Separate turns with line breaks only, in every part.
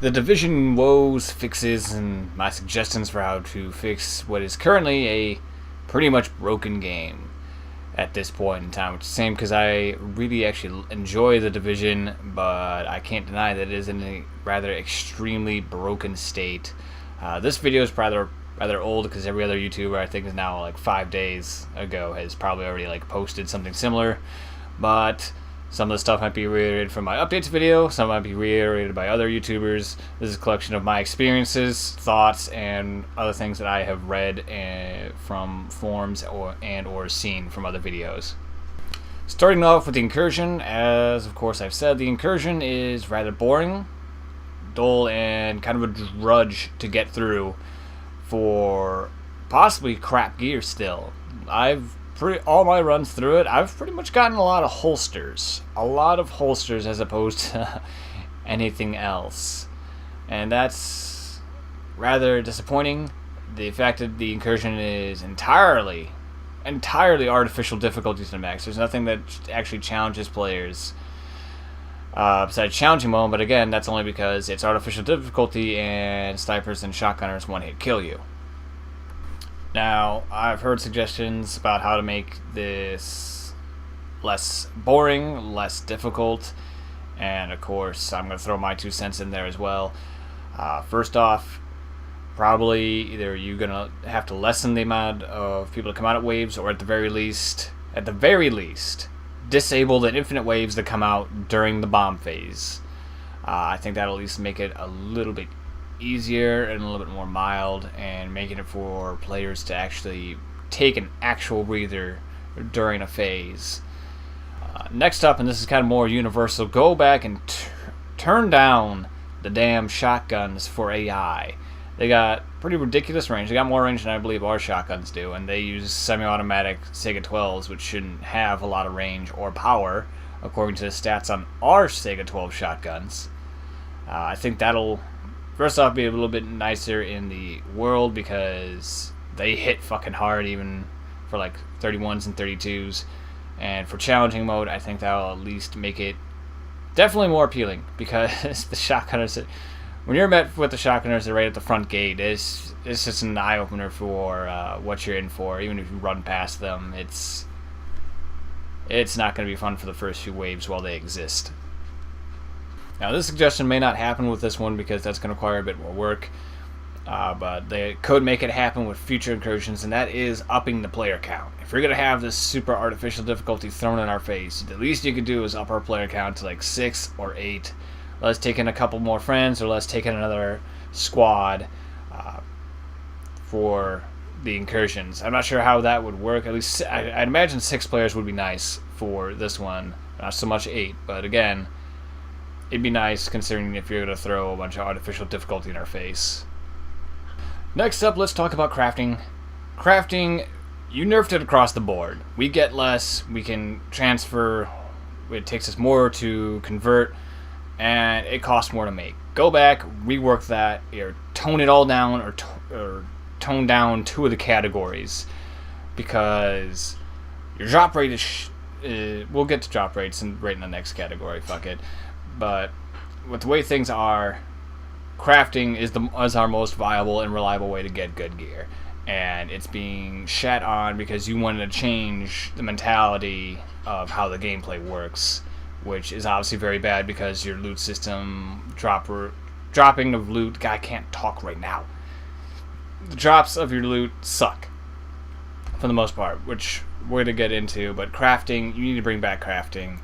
The Division woes, fixes, and my suggestions for how to fix what is currently a pretty much broken game at this point in time. Which is the same because I really actually enjoy the Division, but I can't deny that it is in a rather extremely broken state. This video is rather old because every other YouTuber I think is now like 5 days ago has probably already like posted something similar, but some of the stuff might be reiterated from my updates video, some might be reiterated by other YouTubers. This is a collection of my experiences, thoughts, and other things that I have read from forums or seen from other videos. Starting off with the Incursion, as of course I've said, the Incursion is rather boring, dull, and kind of a drudge to get through for possibly crap gear still. All my runs through it, I've pretty much gotten a lot of holsters. A lot of holsters as opposed to anything else. And that's rather disappointing. The fact that the Incursion is entirely artificial difficulties to max. There's nothing that actually challenges players besides challenging mode, but again, that's only because it's artificial difficulty and snipers and shotgunners one-hit kill you. Now, I've heard suggestions about how to make this less boring, less difficult, and of course, I'm going to throw my 2 cents in there as well. First off, probably either you're going to have to lessen the amount of people that come out at waves, or at the very least, disable the infinite waves that come out during the bomb phase. I think that'll at least make it a little bit easier and a little bit more mild, and making it for players to actually take an actual breather during a phase. Next up, and this is kind of more universal, go back and turn down the damn shotguns for AI. They got pretty ridiculous range. They got more range than I believe our shotguns do, and they use semi-automatic Sega 12s, which shouldn't have a lot of range or power, according to the stats on our Sega 12 shotguns. I think that'll first off be a little bit nicer in the world because they hit fucking hard even for like 31s and 32s. And for challenging mode, I think that'll at least make it definitely more appealing, because the shotgunners, when you're met with the shotgunners, they're right at the front gate. It's just an eye-opener for what you're in for. Even if you run past them, it's not going to be fun for the first few waves while they exist. Now, this suggestion may not happen with this one because that's going to require a bit more work, but they could make it happen with future incursions, and that is upping the player count. If you're going to have this super artificial difficulty thrown in our face, the least you could do is up our player count to like 6 or 8. Let's take in a couple more friends, or let's take in another squad for the incursions. I'm not sure how that would work. At least I'd imagine 6 players would be nice for this one, not so much 8, but again, it'd be nice considering if you're going to throw a bunch of artificial difficulty in our face. Next up, let's talk about crafting. Crafting, you nerfed it across the board. We get less, we can transfer, it takes us more to convert, and it costs more to make. Go back, rework that, or tone it all down, or tone down 2 of the categories, because your drop rate is... we'll get to drop rates right in the next category, fuck it. But with the way things are, crafting is our most viable and reliable way to get good gear, and it's being shat on because you wanted to change the mentality of how the gameplay works, which is obviously very bad because your loot system dropping of loot. God, I can't talk right now. The drops of your loot suck for the most part, which we're to get into. But crafting, you need to bring back crafting.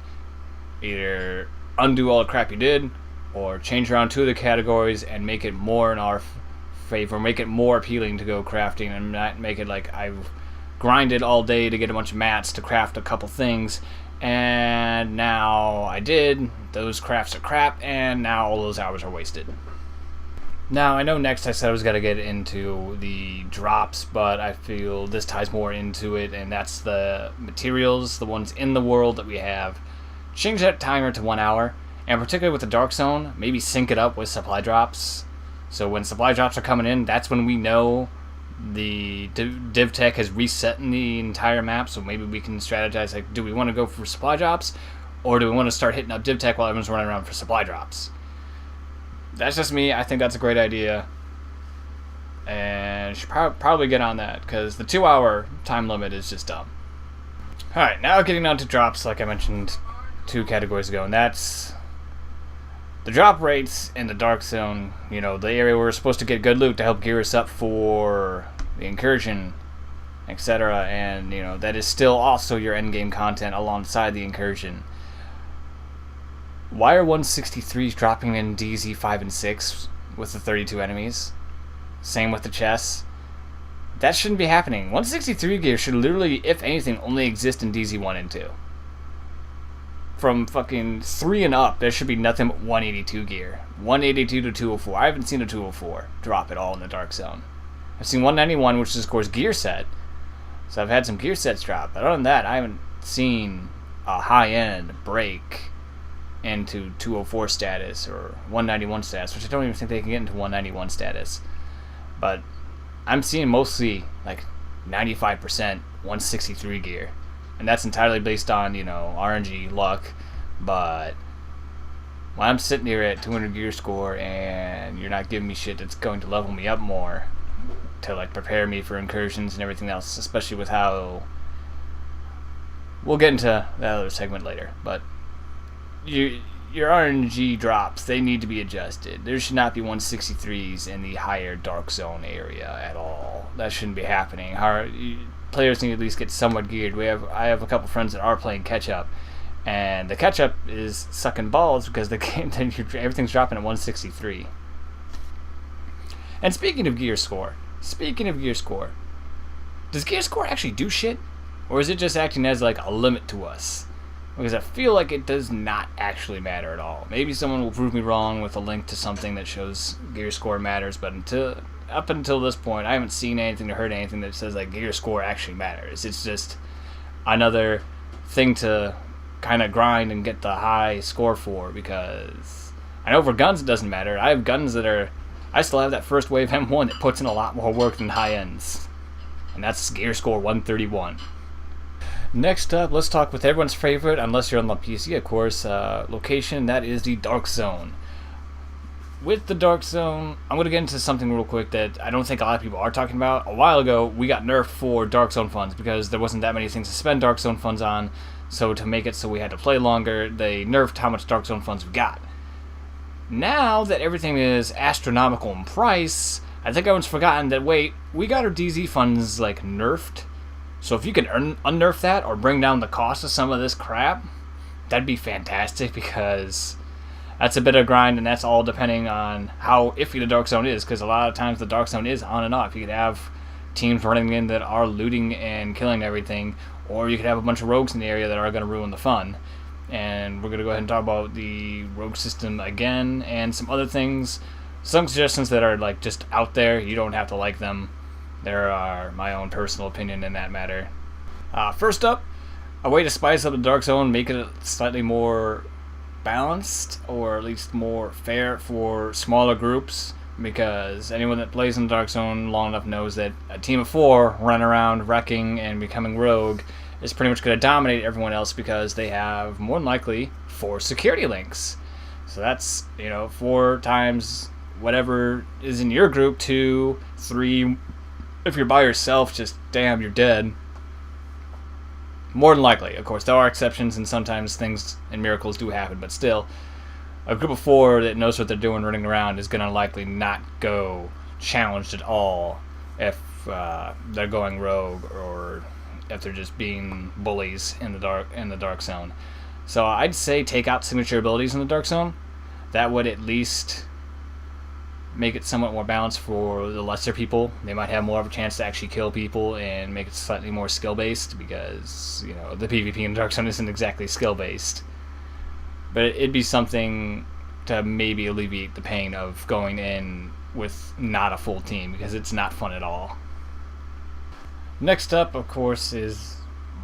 Either undo all the crap you did, or change around 2 of the categories and make it more in our favor, make it more appealing to go crafting, and not make it like I've grinded all day to get a bunch of mats to craft a couple things, and now I did, those crafts are crap, and now all those hours are wasted. Now, I know next I said I was going to get into the drops, but I feel this ties more into it, and that's the materials, the ones in the world that we have. Change that timer to 1 hour, and particularly with the Dark Zone, maybe sync it up with supply drops. So when supply drops are coming in, that's when we know the div tech has reset in the entire map, so maybe we can strategize, like, do we want to go for supply drops, or do we want to start hitting up div tech while everyone's running around for supply drops? That's just me. I think that's a great idea. And should probably get on that, because the 2-hour time limit is just dumb. Alright, now getting on to drops, like I mentioned 2 categories ago, and that's the drop rates in the Dark Zone, the area where we're supposed to get good loot to help gear us up for the Incursion, etc. And, that is still also your endgame content alongside the Incursion. Why are 163s dropping in DZ 5 and 6 with the 32 enemies? Same with the chests. That shouldn't be happening. 163 gear should literally, if anything, only exist in DZ 1 and 2. From fucking 3 and up, there should be nothing but 182 gear. 182 to 204. I haven't seen a 204 drop at all in the Dark Zone. I've seen 191, which is, of course, gear set. So I've had some gear sets drop. But other than that, I haven't seen a high-end break into 204 status or 191 status, which I don't even think they can get into 191 status. But I'm seeing mostly like 95% 163 gear, and that's entirely based on RNG luck. But when I'm sitting here at 200 gear score and you're not giving me shit that's going to level me up more to like prepare me for incursions and everything else, especially with how we'll get into that other segment later, but your RNG drops, they need to be adjusted. There should not be 163s in the higher Dark Zone area at all. That shouldn't be happening. Players need to at least get somewhat geared. I have a couple friends that are playing catch-up, and the catch-up is sucking balls because everything's dropping at 163. And speaking of gear score, does gear score actually do shit? Or is it just acting as like a limit to us? Because I feel like it does not actually matter at all. Maybe someone will prove me wrong with a link to something that shows gear score matters, but up until this point, I haven't seen anything or heard anything that says like gear score actually matters. It's just another thing to kind of grind and get the high score for, because I know for guns it doesn't matter. I have guns that I still have that first wave M1 that puts in a lot more work than high ends, and that's gear score 131. Next up, let's talk with everyone's favorite, unless you're on the PC, of course, location. That is the Dark Zone. With the Dark Zone, I'm going to get into something real quick that I don't think a lot of people are talking about. A while ago, we got nerfed for Dark Zone funds because there wasn't that many things to spend Dark Zone funds on. So to make it so we had to play longer, they nerfed how much Dark Zone funds we got. Now that everything is astronomical in price, I think everyone's forgotten that, wait, we got our DZ funds, like, nerfed. So if you can unnerf that or bring down the cost of some of this crap, that'd be fantastic, because that's a bit of grind, and that's all depending on how iffy the Dark Zone is, because a lot of times the Dark Zone is on and off. You could have teams running in that are looting and killing everything, or you could have a bunch of rogues in the area that are going to ruin the fun. And we're going to go ahead and talk about the rogue system again and some other things. Some suggestions that are like just out there. You don't have to like them. There are my own personal opinion in that matter. First up, a way to spice up the Dark Zone, make it slightly more balanced, or at least more fair for smaller groups, because anyone that plays in the Dark Zone long enough knows that a team of 4 running around wrecking and becoming rogue is pretty much going to dominate everyone else, because they have more than likely 4 security links. So that's, 4 times whatever is in your group, 2, 3. If you're by yourself, just damn, you're dead. More than likely. Of course, there are exceptions, and sometimes things and miracles do happen, but still, a group of 4 that knows what they're doing running around is going to likely not go challenged at all if they're going rogue, or if they're just being bullies in the dark zone. So I'd say take out signature abilities in the Dark Zone. That would at least make it somewhat more balanced for the lesser people. They might have more of a chance to actually kill people and make it slightly more skill-based, because, the PvP in Dark Zone isn't exactly skill-based. But it'd be something to maybe alleviate the pain of going in with not a full team, because it's not fun at all. Next up, of course, is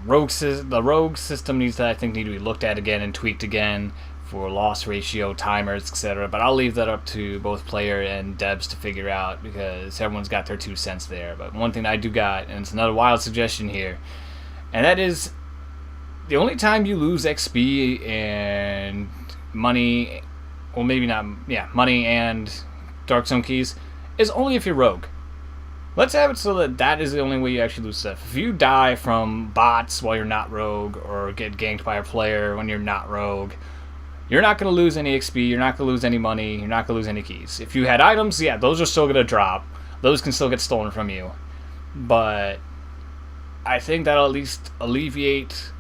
the rogue system need to be looked at again and tweaked again for loss ratio, timers, etc. But I'll leave that up to both player and devs to figure out, because everyone's got their 2 cents there. But one thing I do got, and it's another wild suggestion here, and that is the only time you lose XP and money well, maybe not, yeah, money and Dark Zone keys, is only if you're rogue. Let's have it so that that is the only way you actually lose stuff. If you die from bots while you're not rogue, or get ganked by a player when you're not rogue, you're not going to lose any XP, you're not going to lose any money, you're not going to lose any keys. If you had items, yeah, those are still going to drop. Those can still get stolen from you. But I think that'll at least alleviate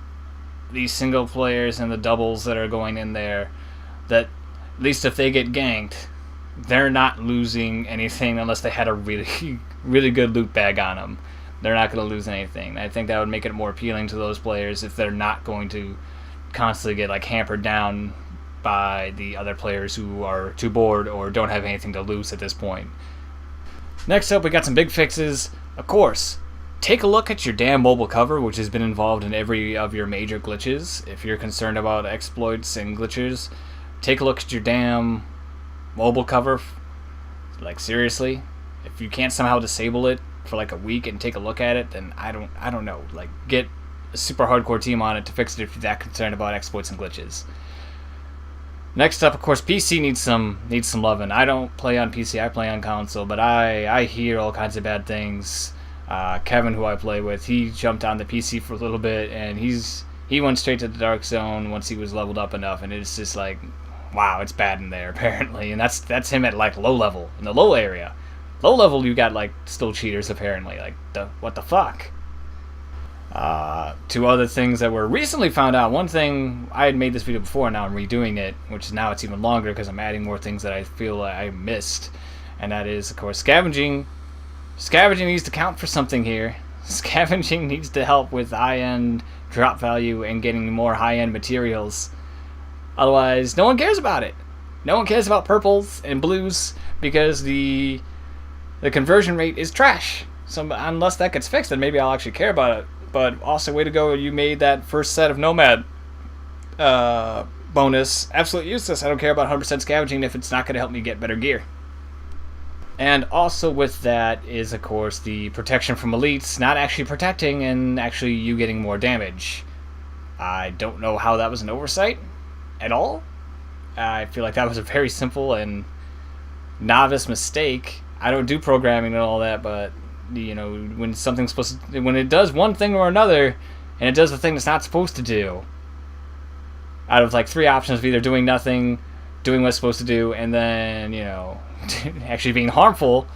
these single players and the doubles that are going in there, that at least if they get ganked, they're not losing anything unless they had a really, really good loot bag on them. They're not going to lose anything. I think that would make it more appealing to those players if they're not going to constantly get like hampered down by the other players who are too bored or don't have anything to lose at this point. Next up, we got some big fixes. Of course, take a look at your damn mobile cover, which has been involved in every of your major glitches. If you're concerned about exploits and glitches, take a look at your damn mobile cover. Like, seriously, if you can't somehow disable it for like a week and take a look at it, then I don't know. Like, get a super hardcore team on it to fix it if you're that concerned about exploits and glitches. Next up, of course, PC needs some loving. I don't play on PC, I play on console, but I hear all kinds of bad things. Kevin, who I play with, he jumped on the PC for a little bit, and he went straight to the Dark Zone once he was leveled up enough, and it's just like, wow, it's bad in there apparently, and that's him at like low level, in the low area. Low level, you got like still cheaters apparently. Like, what the fuck? Two other things that were recently found out. One thing, I had made this video before, and now I'm redoing it, which now it's even longer because I'm adding more things that I feel I missed, and that is, of course, scavenging. Scavenging needs to count for something here. Scavenging needs to help with high-end drop value and getting more high-end materials. Otherwise, no one cares about it. No one cares about purples and blues because the conversion rate is trash. So unless that gets fixed, then maybe I'll actually care about it. But also, way to go, you made that first set of Nomad bonus absolutely useless. I don't care about 100% scavenging if it's not going to help me get better gear. And also with that is, of course, the protection from elites not actually protecting and actually you getting more damage. I don't know how that was an oversight at all. I feel like that was a very simple and novice mistake. I don't do programming and all that, but you know, when something's supposed to, when it does one thing or another, and it does the thing it's not supposed to do, out of like three options of either doing nothing, doing what it's supposed to do, and then, you know, actually being harmful,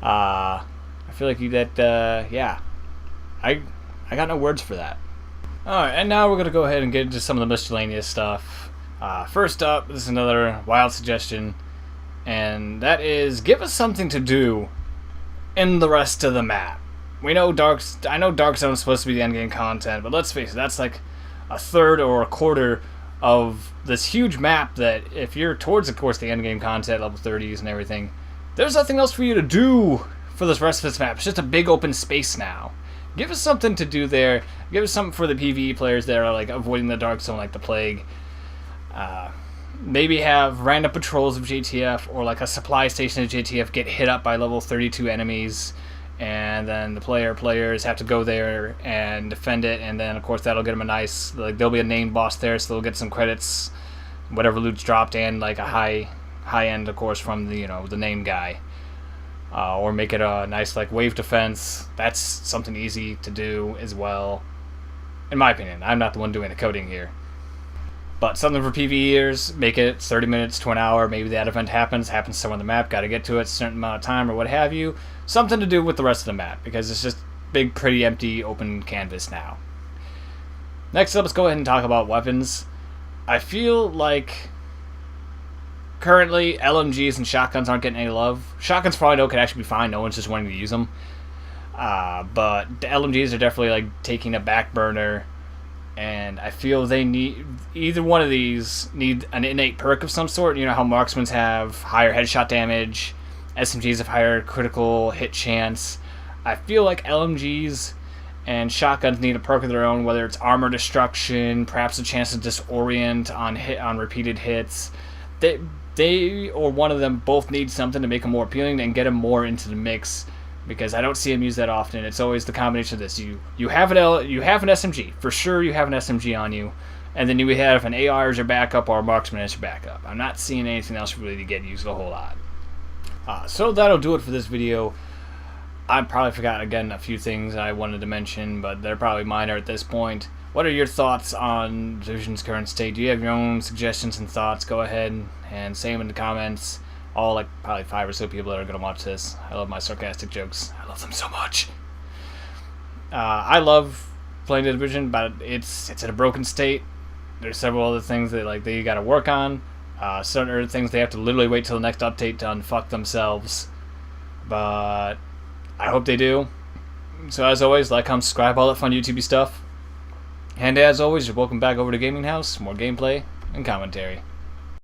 I feel like yeah, I got no words for that. Alright, and now we're going to go ahead and get into some of the miscellaneous stuff. First up, this is another wild suggestion, and that is, give us something to do in the rest of the map. I know Dark Zone is supposed to be the endgame content, but let's face it, that's like a third or a quarter of this huge map that, if you're towards, of course, the endgame content, level 30s and everything, there's nothing else for you to do for this rest of this map. It's just a big open space now. Give us something to do there. Give us something for the PvE players that are like avoiding the Dark Zone like the plague. Maybe have random patrols of JTF or like a supply station of JTF get hit up by level 32 enemies, and then the players have to go there and defend it, and then of course that'll get them a nice, like, there'll be a named boss there, so they'll get some credits, whatever loot's dropped, and like a high end, of course, from the, you know, the named guy. Or make it a nice like wave defense. That's something easy to do as well, in my opinion. I'm not the one doing the coding here. But something for PvEers, make it 30 minutes to an hour. Maybe that event happens somewhere on the map, got to get to it a certain amount of time or what have you. Something to do with the rest of the map, because it's just big, pretty, empty, open canvas now. Next up, let's go ahead and talk about weapons. I feel like currently LMGs and shotguns aren't getting any love. Shotguns, for all I know, could actually be fine. No one's just wanting to use them. But the LMGs are definitely like taking a back burner. And I feel they need, either one of these need an innate perk of some sort. You know how marksmen have higher headshot damage, SMGs have higher critical hit chance. I feel like LMGs and shotguns need a perk of their own, whether it's armor destruction, perhaps a chance to disorient on repeated hits. They or one of them both need something to make them more appealing and get them more into the mix, because I don't see them used that often. It's always the combination of this. You have an SMG. For sure you have an SMG on you. And then you would have an AR as your backup or a marksman as your backup. I'm not seeing anything else really to get used a whole lot. So that'll do it for this video. I probably forgot, again, a few things I wanted to mention, but they're probably minor at this point. What are your thoughts on Division's current state? Do you have your own suggestions and thoughts? Go ahead and say them in the comments. All, like, probably 5 or so people that are going to watch this. I love my sarcastic jokes. I love them so much. I love playing the Division, but it's in a broken state. There's several other things that you got to work on. Certain other things they have to literally wait till the next update to unfuck themselves. But I hope they do. So as always, like, comment, subscribe, all that fun YouTube stuff. And as always, you're welcome back over to Gaming House, more gameplay and commentary.